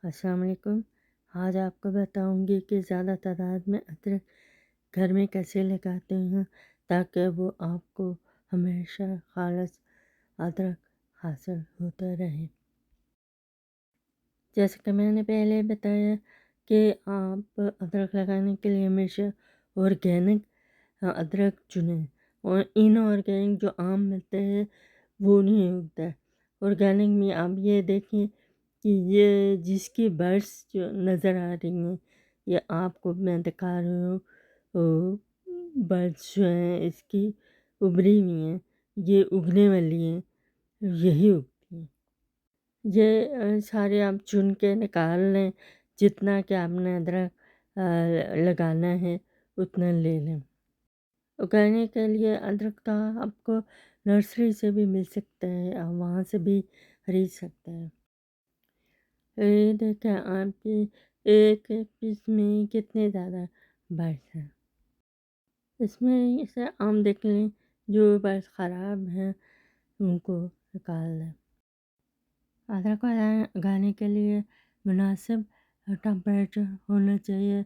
अस्सलाम वालेकुम। आज आपको बताऊंगी कि ज़्यादा तादाद में अदरक घर में कैसे लगाते हैं ताकि वो आपको हमेशा खालिस अदरक हासिल होता रहे। जैसे कि मैंने पहले बताया कि आप अदरक लगाने के लिए हमेशा ऑर्गेनिक अदरक चुनें और इनऑर्गेनिक जो आम मिलते हैं वो नहीं उगता है। ऑर्गेनिक में आप ये देखें कि ये जिसकी बर्ड्स जो नज़र आ रही हैं, ये आपको मैं दिखा रही हूँ, बर्ड्स जो हैं इसकी उभरी हुई हैं, ये उगने वाली हैं, यही उगती हैं। ये सारे आप चुन के निकाल लें, जितना कि आपने अदरक लगाना है उतना ले लें। उगाने के लिए अदरक का आपको नर्सरी से भी मिल सकता है, आप वहाँ से भी खरीद सकते हैं। ये देखें आपकी एक पीस में कितने ज़्यादा बर्ड्स हैं। इसमें से आम देख लें, जो बर्ड्स ख़राब हैं उनको निकाल दें। अदरक को उगाने के लिए मुनासिब टेम्परेचर होना चाहिए,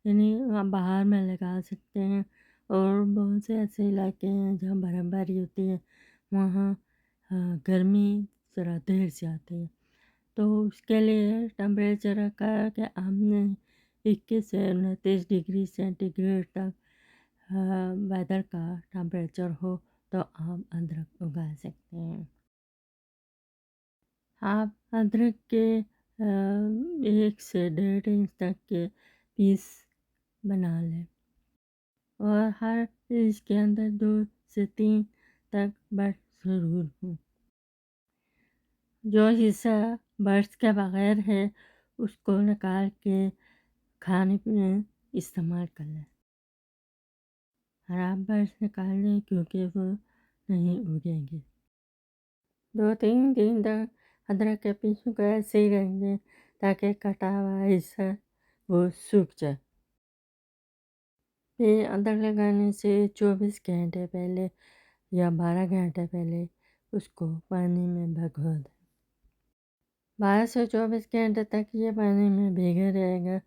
यानी आप बाहर में लगा सकते हैं। और बहुत से ऐसे इलाके हैं जहाँ बर्फ़बारी होती है, वहाँ गर्मी ज़रा देर से आती है, तो उसके लिए टेम्परेचर रखा है कि आपने 21 से 29 डिग्री सेंटीग्रेड तक वेदर का टेम्परेचर हो तो आप अदरक उगा सकते हैं। आप अदरक के 1 से 1.5 इंच तक के पीस बना लें और हर पीस के अंदर 2 से 3 तक बर्ड्स ज़रूर हों। जो हिस्सा बर्ड्स के बगैर है उसको निकाल के खाने में इस्तेमाल कर लें। खराब बर्ड्स निकाल लें क्योंकि वो नहीं उगेंगे। 2-3 दिन तक अदरक के पीसों को ऐसे ही रख दें ताकि कटा हुआ हिस्सा वो सूख जाए। फिर अदरक लगाने से 24 घंटे पहले या 12 घंटे पहले उसको पानी में भिगो दें। 12 से 24 घंटे तक ये पानी में भीगा रहेगा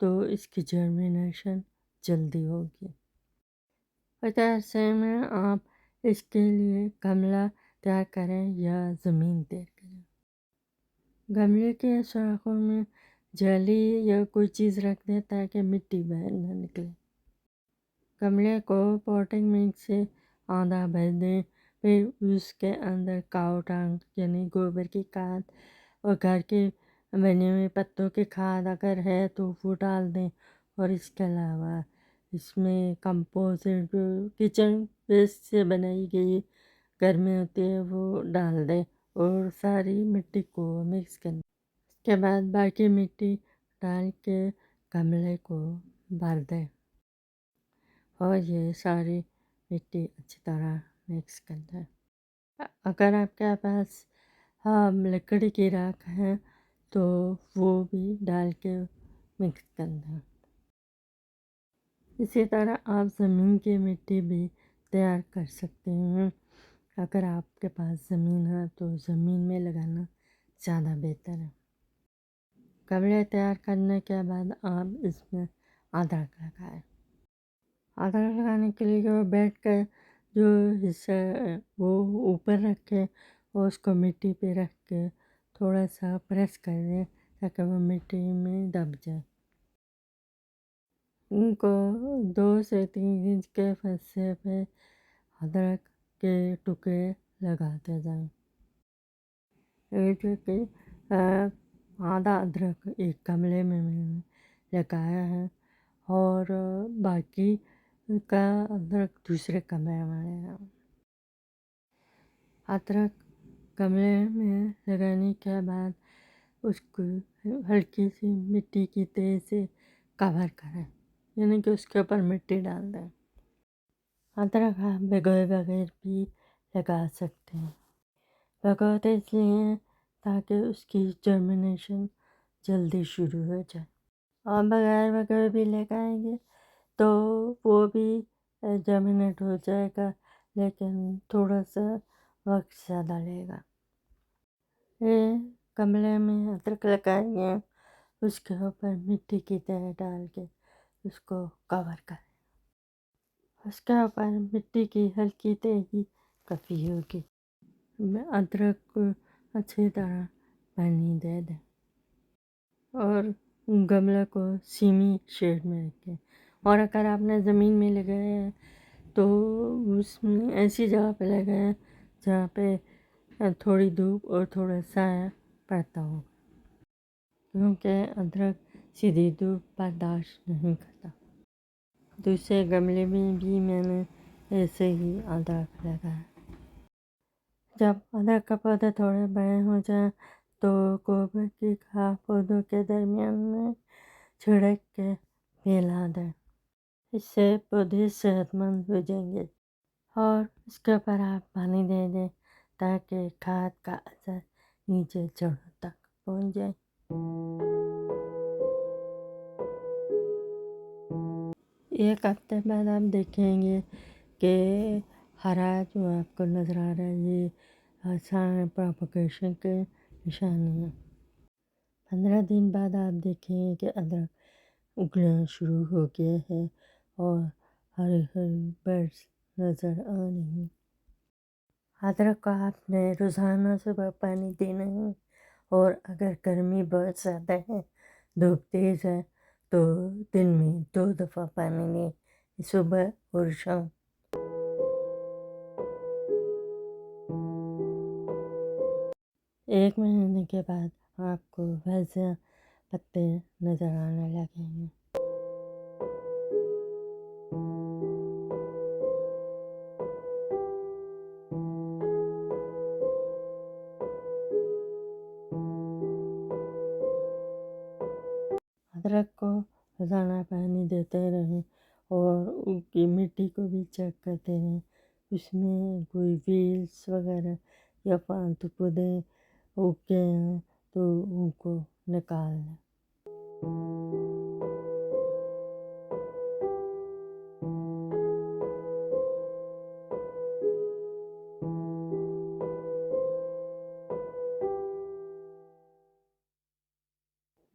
तो इसकी जर्मिनेशन जल्दी होगी। पता ऐसे में आप इसके लिए गमला तैयार करें या ज़मीन तैयार करें। गमले के सुराखों में जाली या कोई चीज़ रख दें ताकि मिट्टी बाहर ना निकले। गमले को पॉटिंग मिक्स से आधा भर दें, फिर उसके अंदर काऊ डंग यानी गोबर की खाद और घर के बने हुए पत्तों की खाद अगर है तो वो डाल दें। और इसके अलावा इसमें कंपोजिट जो किचन वेस्ट से बनाई गई घर में होती है वो डाल दें और सारी मिट्टी को मिक्स कर दें। उसके बाद बाकी मिट्टी डाल के गमले को भर दें और ये सारी मिट्टी अच्छी तरह मिक्स कर दें। अगर आपके पास लकड़ी की राख है तो वो भी डाल के मिक्स कर दें। इसी तरह आप ज़मीन की मिट्टी भी तैयार कर सकते हैं। अगर आपके पास ज़मीन है तो ज़मीन में लगाना ज़्यादा बेहतर है। गमले तैयार करने के बाद आप इसमें अदरक लगाएं। अदरक लगाने के लिए जो बेड का जो हिस्सा है वो ऊपर रखें और उसको मिट्टी पे रख के थोड़ा सा प्रेस कर दें ताकि वो मिट्टी में दब जाए। उनको 2 से 3 इंच के फंसे पे अदरक के टुकड़े लगाते जाएं। एक आधा अदरक एक गमले में मैंने लगाया है और बाकी का अदरक दूसरे गमले में है। अदरक गमले में लगाने के बाद उसको हल्की सी मिट्टी की तेज़ से कवर करें, यानी कि उसके ऊपर मिट्टी डाल दें। अदरक आप भिगोए बगैर भी लगा सकते हैं। भिगोते इसलिए हैं ताकि उसकी जर्मिनेशन जल्दी शुरू हो जाए। और बगैर भिगोए भी लगाएंगे तो वो भी जर्मिनेट हो जाएगा, लेकिन थोड़ा सा वक्त ज़्यादा लेगा। ये गमले में अदरक लगाएंगे उसके ऊपर मिट्टी की तह डाल के उसको कवर करें। उसके ऊपर मिट्टी की हल्की तह ही काफ़ी होगी। अदरक को अच्छी तरह पानी दे दें और गमला को सीमी शेड में रखें। और अगर आपने ज़मीन में लगाया है तो उसमें ऐसी जगह पे लगाएं जहाँ पे थोड़ी धूप और थोड़ा साया पड़ता हो, क्योंकि अदरक सीधी धूप बर्दाश्त नहीं करता। दूसरे गमले में भी मैंने ऐसे ही अदरक लगाया। जब अदरक का पौधा थोड़े बड़े हो जाए तो गोबर की खाद पौधों के दरमियान में छिड़क के फैला दें। इससे पौधे सेहतमंद हो जाएंगे। और इसके ऊपर आप पानी दे दें ताकि खाद का असर नीचे जड़ों तक पहुंच जाए। एक हफ्ते बाद आप देखेंगे कि हरा जो आपको नज़र आ रहा है ये आसान प्रोपगेशन के निशानी है। 15 दिन बाद आप देखेंगे कि अदरक उगना शुरू हो गया है और हरी हरी बर्ड्स नज़र आ रही हैं। अदरक को आपने रोज़ाना सुबह पानी देना है और अगर गर्मी बहुत ज़्यादा है, धूप तेज़ है तो दिन में 2 दफ़ा पानी दें, सुबह और शाम। एक महीने के बाद आपको वैसे पत्ते नज़र आने लगेंगे। अदरक को रोज़ाना पानी देते रहें और उसकी मिट्टी को भी चेक करते रहें। उसमें कोई वेल्स वगैरह या फालतू पौधे उग गए हैं तो उनको निकाल लें।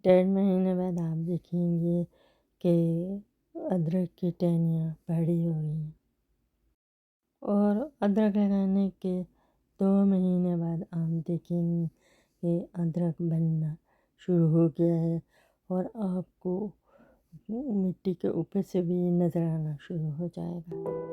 डेढ़ महीने बाद आप देखेंगे कि अदरक की टहनियाँ बड़ी हो गई हैं। और अदरक लगाने के 2 महीने बाद आप देखेंगे कि अदरक बनना शुरू हो गया है और आपको मिट्टी के ऊपर से भी नज़र आना शुरू हो जाएगा।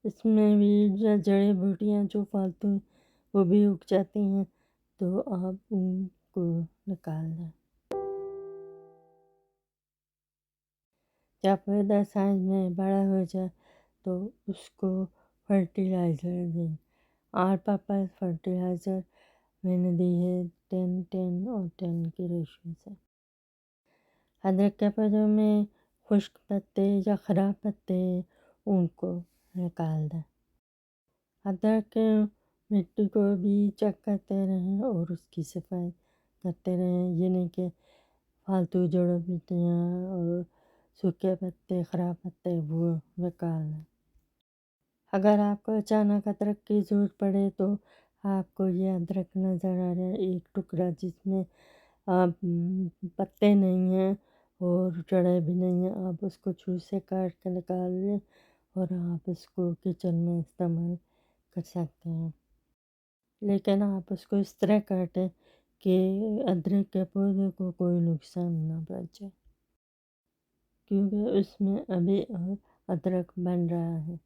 इसमें भी जड़ी बूटियाँ जो फालतू वो भी उग जाती हैं तो आप उनको निकाल दें। जब पौधा साइज में बड़ा हो जाए तो उसको फर्टिलाइज़र दें। आल पर्पस फर्टिलाइज़र मैंने दी है 10-10 और 10 की रेशियो से। अदरक के पौधों में खुश्क पत्ते या ख़राब पत्ते उनको निकाल दें। अदरक के मिट्टी को भी चेक करते रहें और उसकी सफाई करते रहें। ये नहीं कि फालतू जड़ बूटियाँ और सूखे पत्ते ख़राब पत्ते वो निकाल दें। अगर आपको अचानक अदरक की ज़रूरत पड़े तो आपको ये अदरक नज़र आ रहा है एक टुकड़ा जिसमें पत्ते नहीं हैं और जड़ें भी नहीं हैं, आप उसको छुरी से काट के निकाल लें और आप इसको किचन में इस्तेमाल कर सकते हैं। लेकिन आप उसको इस तरह काटें कि अदरक के पौधे को कोई नुकसान ना पहुंचे, क्योंकि उसमें अभी अदरक बन रहा है।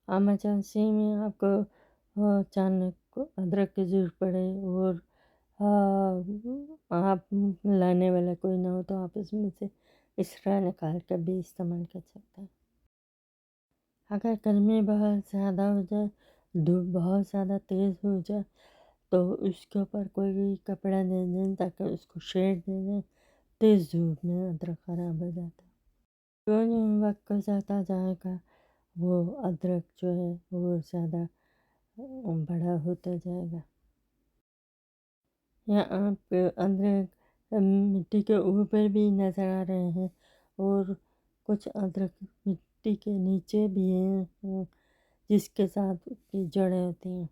इमरजेंसी में आपको अचानक अदरक की ज़रूरत पड़े और आप लाने वाला कोई ना हो तो आप इसमें से एक्स्ट्रा निकाल कर भी इस्तेमाल कर सकते हैं। अगर गर्मी बहुत ज़्यादा हो जाए, धूप बहुत ज़्यादा तेज़ हो जाए तो उसके ऊपर कोई कपड़ा दे दें ताकि उसको शेड दे दें। तेज़ धूप में अदरक ख़राब हो जाता है। जो वक्त गुजरता जाएगा वो अदरक जो है वो ज़्यादा बड़ा होता जाएगा। यहाँ आप अदरक मिट्टी के ऊपर भी नज़र आ रहे हैं और कुछ अदरक मिट्टी मिट्टी के नीचे भी हैं, जिसके साथ उसकी जड़ें होती हैं,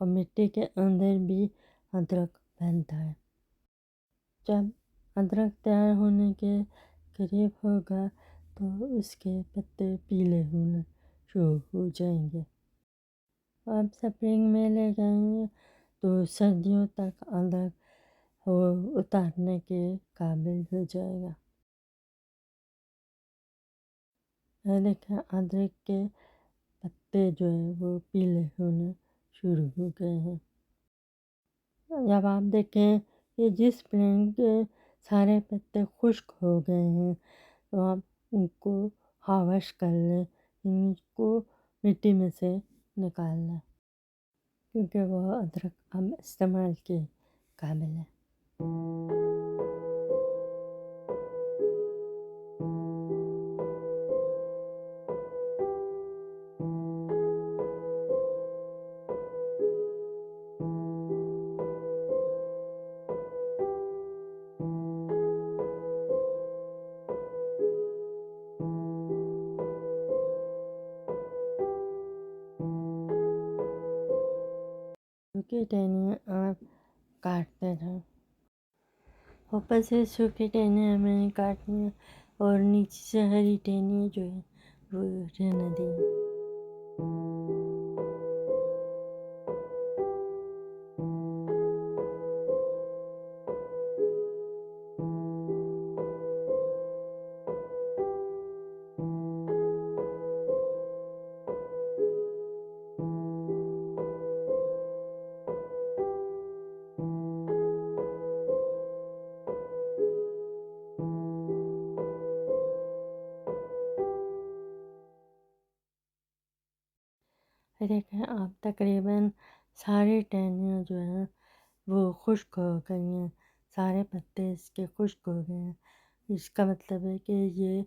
और मिट्टी के अंदर भी अदरक बनता है। जब अदरक तैयार होने के करीब होगा तो उसके पत्ते पीले होने शुरू हो जाएंगे। अब स्प्रिंग में ले जाएंगे तो सर्दियों तक अदरक उतारने के काबिल हो जाएगा। देखें, अदरक के पत्ते जो है वो पीले होने शुरू हो गए हैं। जब आप देखें कि जिस स्प्रिंग के सारे पत्ते खुश्क हो गए हैं तो आप उनको हार्वेस्ट कर लें, इनको मिट्टी में से निकाल लें, क्योंकि वह अदरक अब इस्तेमाल के काबिल है। सूखी टहनियाँ आप काटते रहें, ऊपर से सूखी टहनियाँ हमें काटनी है और नीचे से हरी टहनियाँ जो है वो रहने दें। देखें, आप तकरीबन सारी टहनियाँ जो हैं वो खुश्क हो गई हैं, सारे पत्ते इसके खुश्क हो गए हैं। इसका मतलब है कि ये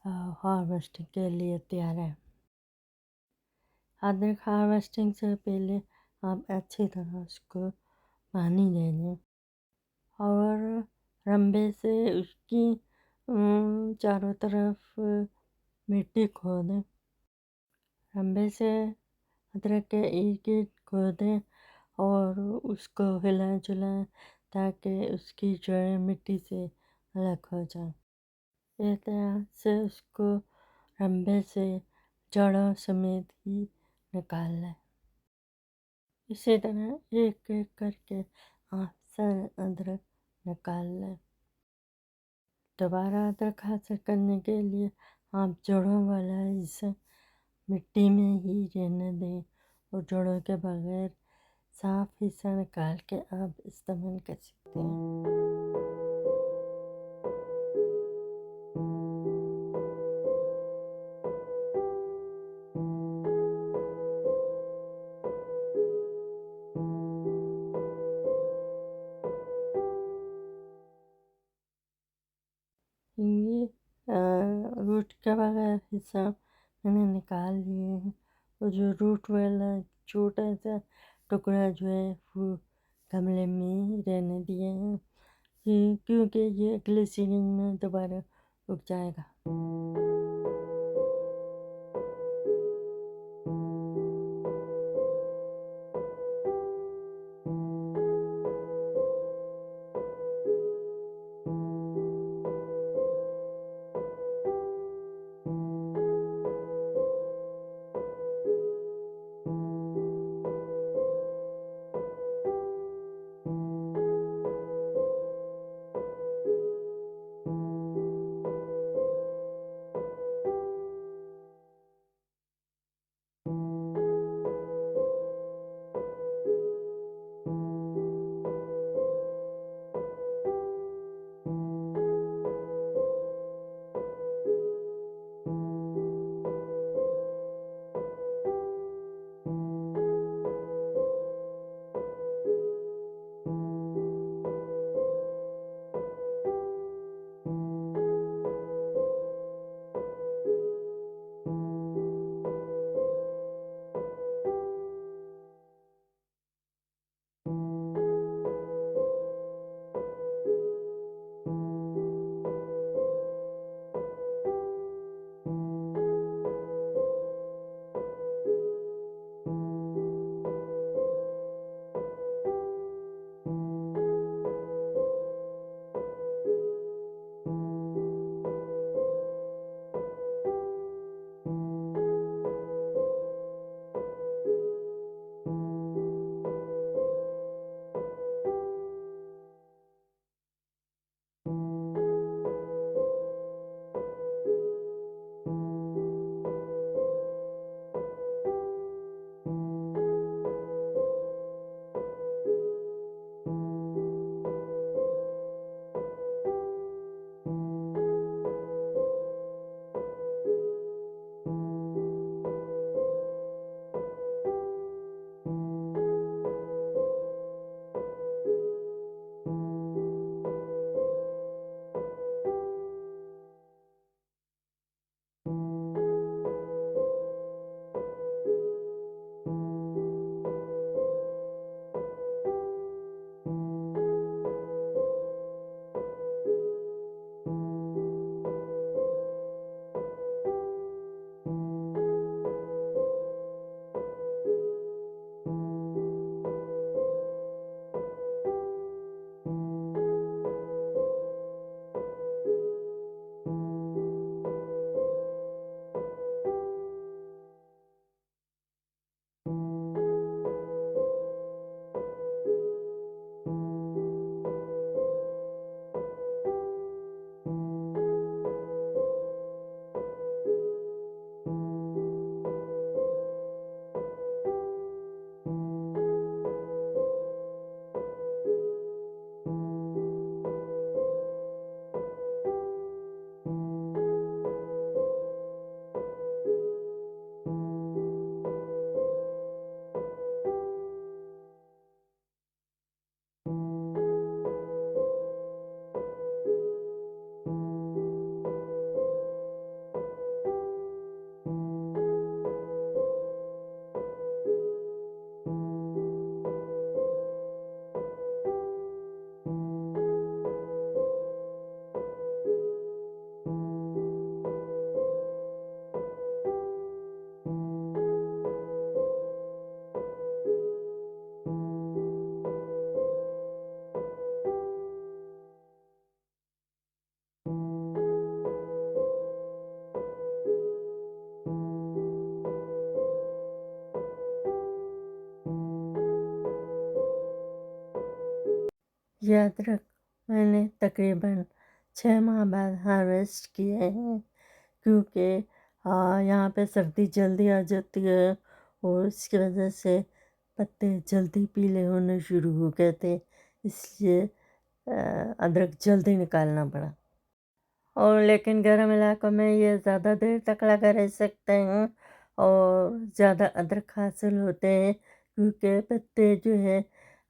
हार्वेस्टिंग के लिए तैयार है। अदरक हार्वेस्टिंग से पहले आप अच्छी तरह उसको पानी दे दें और रंबे से उसकी चारों तरफ मिट्टी खोदें। रंबे से अदरक के इर्द गिर्द खोदें और उसको हिलाएं जुलाएं ताकि उसकी जड़ें मिट्टी से अलग हो जाए। इस तरह से उसको रंबे से जड़ों समेत ही निकाल लें। इसी तरह एक एक करके आप सारे अदरक निकाल लें। दोबारा अदरक हासिल करने के लिए आप जड़ों वाला हिस्सा मिट्टी में ही रहने दें और जड़ों के बगैर साफ हिस्सा निकाल के आप इस्तेमाल कर सकते हैं। ये रूट के बगैर हिस्सा मैंने निकाल लिए हैं और जो रूट वाला छोटा सा टुकड़ा जो है वो गमले में ही रहने दिए हैं, क्योंकि ये अगले सीजन में दोबारा उग जाएगा। ये अदरक मैंने तकरीबन 6 माह बाद हार्वेस्ट किए हैं, क्योंकि यहाँ पे सर्दी जल्दी आ जाती है और इसकी वजह से पत्ते जल्दी पीले होने शुरू हो गए थे, इसलिए अदरक जल्दी निकालना पड़ा। और लेकिन गर्म इलाकों में ये ज़्यादा देर तक लगा रह सकते हैं और ज़्यादा अदरक हासिल होते हैं, क्योंकि पत्ते जो है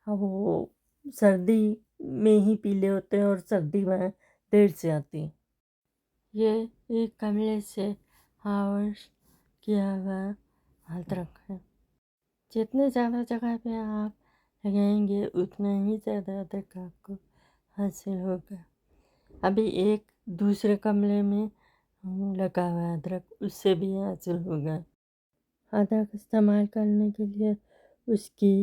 वो सर्दी में ही पीले होते हैं और सर्दी वहाँ देर से आती है। ये एक गमले से हार्वेस्ट किया हुआ अदरक है। जितने ज़्यादा जगह पे आप लगाएंगे उतना ही ज़्यादा अदरक आपको हासिल होगा। अभी एक दूसरे गमले में लगा हुआ है अदरक, उससे भी हासिल होगा। अदरक इस्तेमाल करने के लिए उसकी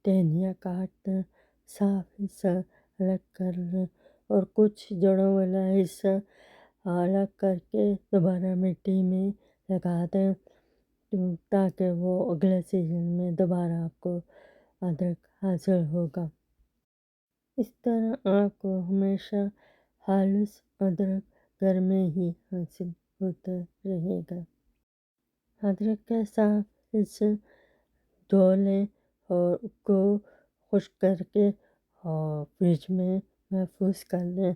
टहनियाँ काट दें, साफ हिस्सा अलग कर लें और कुछ जड़ों वाला हिस्सा अलग करके दोबारा मिट्टी में लगा दें, ताकि वो अगले सीजन में दोबारा आपको अदरक हासिल होगा। इस तरह आपको हमेशा खालिश अदरक घर में ही हासिल होता रहेगा। अदरक के साथ हिस्से धो लें और उसको खुश्क करके और फ्रिज में महफूज कर लें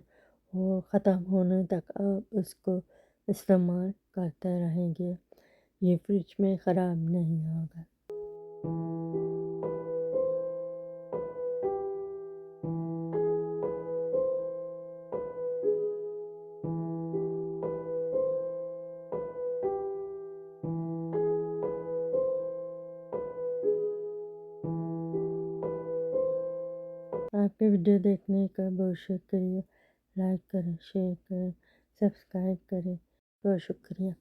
और ख़त्म होने तक आप उसको इस्तेमाल करते रहेंगे। ये फ्रिज में ख़राब नहीं होगा। आपके वीडियो देखने का बहुत शुक्रिया। लाइक करें, शेयर करें, सब्सक्राइब करें। बहुत शुक्रिया।